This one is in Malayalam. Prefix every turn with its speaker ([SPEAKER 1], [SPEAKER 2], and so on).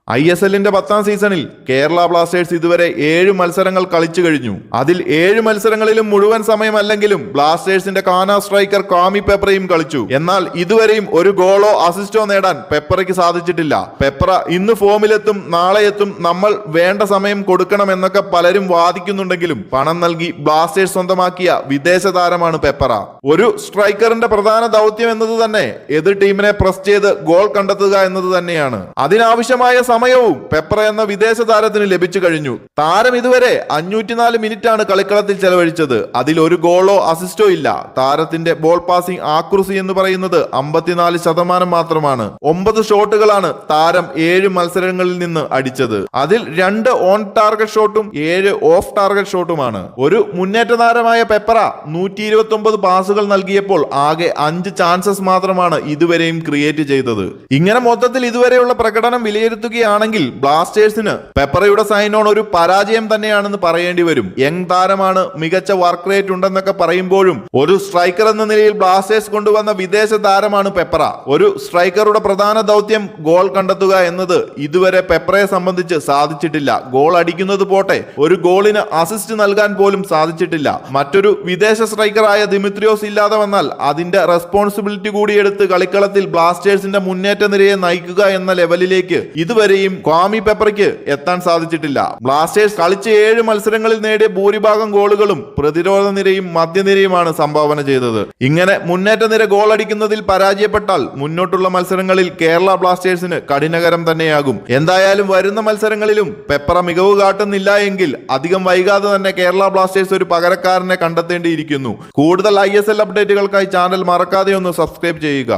[SPEAKER 1] ISLന്റെ 10ാം സീസണിൽ കേരള ബ്ലാസ്റ്റേഴ്സ് ഇതുവരെ 7 മത്സരങ്ങൾ കളിച്ചു കഴിഞ്ഞു. അതിൽ 7 മത്സരങ്ങളിലും മുഴുവൻ സമയമല്ലെങ്കിലും ബ്ലാസ്റ്റേഴ്സിന്റെ കാന സ്ട്രൈക്കർ കാമി പെപ്രയും കളിച്ചു. എന്നാൽ ഇതുവരെയും ഒരു ഗോളോ അസിസ്റ്റോ നേടാൻ പെപ്രയ്ക്ക് സാധിച്ചിട്ടില്ല. പെപ്ര ഇന്ന് ഫോമിലെത്തും, നാളെ എത്തും, നമ്മൾ വേണ്ട സമയം കൊടുക്കണം എന്നൊക്കെ പലരും വാദിക്കുന്നുണ്ടെങ്കിലും പണം നൽകി ബ്ലാസ്റ്റേഴ്സ് സ്വന്തമാക്കിയ വിദേശ താരമാണ് പെപ്ര. ഒരു സ്ട്രൈക്കറിന്റെ പ്രധാന ദൗത്യം എന്നത് തന്നെ എതിർ ടീമിനെ പ്രസ് ചെയ്ത് ഗോൾ കണ്ടെത്തുക എന്നത് തന്നെയാണ്. അതിനാവശ്യമായ സമയവും പെപ്ര എന്ന വിദേശ താരത്തിന് ലഭിച്ചു കഴിഞ്ഞു. താരം ഇതുവരെ 504 മിനിറ്റാണ് കളിക്കളത്തിൽ ചെലവഴിച്ചത്. അതിൽ ഒരു ഗോളോ അസിസ്റ്റോ ഇല്ല. താരത്തിന്റെ ബോൾ പാസിംഗ് ആക്യുറസി എന്ന് പറയുന്നത് 54% മാത്രമാണ്. 9 ഷോട്ടുകളാണ് താരം 7 മത്സരങ്ങളിൽ നിന്ന് അടിച്ചത്. അതിൽ 2 ഓൺ ടാർഗറ്റ് ഷോട്ടും 7 ഓഫ് ടാർഗറ്റ് ഷോട്ടുമാണ്. ഒരു മുന്നേറ്റ താരമായ പെപ്ര 129 പാസുകൾ നൽകിയപ്പോൾ ആകെ 5 ചാൻസസ് മാത്രമാണ് ഇതുവരെയും ക്രിയേറ്റ് ചെയ്തത്. ഇങ്ങനെ മൊത്തത്തിൽ ഇതുവരെയുള്ള പ്രകടനം വിലയിരുത്തുകയാണെങ്കിൽ ബ്ലാസ്റ്റേഴ്സിന് പെപ്രയുടെ സൈൻ ഓൺ ഒരു പരാജയം തന്നെയാണെന്ന് പറയേണ്ടി വരും. യങ് താരമാണ്, മികച്ച വർക്ക് റേറ്റ് ഉണ്ടെന്നൊക്കെ പറയുമ്പോഴും ഒരു സ്ട്രൈക്കർ എന്ന നിലയിൽ ബ്ലാസ്റ്റേഴ്സ് കൊണ്ടുവന്ന വിദേശ താരമാണ് പെപ്ര. ഒരു സ്ട്രൈക്കറുടെ പ്രധാന ദൗത്യം ഗോൾ കണ്ടെത്തുക എന്നത് ഇതുവരെ പെപ്രയെ സംബന്ധിച്ച് സാധിച്ചിട്ടില്ല. ഗോൾ അടിക്കുന്നത് പോട്ടെ, ഒരു ഗോളിന് അസിസ്റ്റ് നൽകാൻ പോലും സാധിച്ചിട്ടില്ല. മറ്റൊരു വിദേശ സ്ട്രൈക്കറായ ദിമിത്രിയോസ് ഇല്ലാതെ വന്നാൽ അതിന്റെ റെസ്പോൺസിബിലിറ്റി കൂടി എടുത്ത് കളിക്കളത്തിൽ ബ്ലാസ്റ്റേഴ്സിന്റെ മുന്നേറ്റ നിരയെ നയിക്കുക എന്ന ലെവലിലേക്ക് ഇതുവരെയും കാമി പെപ്രയ്ക്ക് എത്താൻ സാധിച്ചിട്ടില്ല. ബ്ലാസ്റ്റേഴ്സ് കളിച്ച 7 മത്സരങ്ങളിൽ നേടിയ ഭൂരിഭാഗം ഗോളുകളും പ്രതിരോധ നിരയും മധ്യനിരയുമാണ് സംഭാവന ചെയ്തത്. ഇങ്ങനെ മുന്നേറ്റ നിര ഗോൾ അടിക്കുന്നതിൽ പരാജയപ്പെട്ടാൽ മുന്നോട്ടുള്ള മത്സരങ്ങളിൽ കേരള ബ്ലാസ്റ്റേഴ്സിന് കഠിനകരം തന്നെയാകും. എന്തായാലും വരുന്ന മത്സരങ്ങളിലും പെപ്ര മികവ് കാട്ടുന്നില്ല എങ്കിൽ അധികം വൈകാതെ തന്നെ കേരള ബ്ലാസ്റ്റേഴ്സ് ഒരു പകരക്കാരനെ കണ്ടെത്തേണ്ടിയിരിക്കുന്നു. കൂടുതൽ ISL അപ്ഡേറ്റുകൾക്കായി ചാനൽ മറക്കാതെ ഒന്ന് സബ്സ്ക്രൈബ് ചെയ്യുക.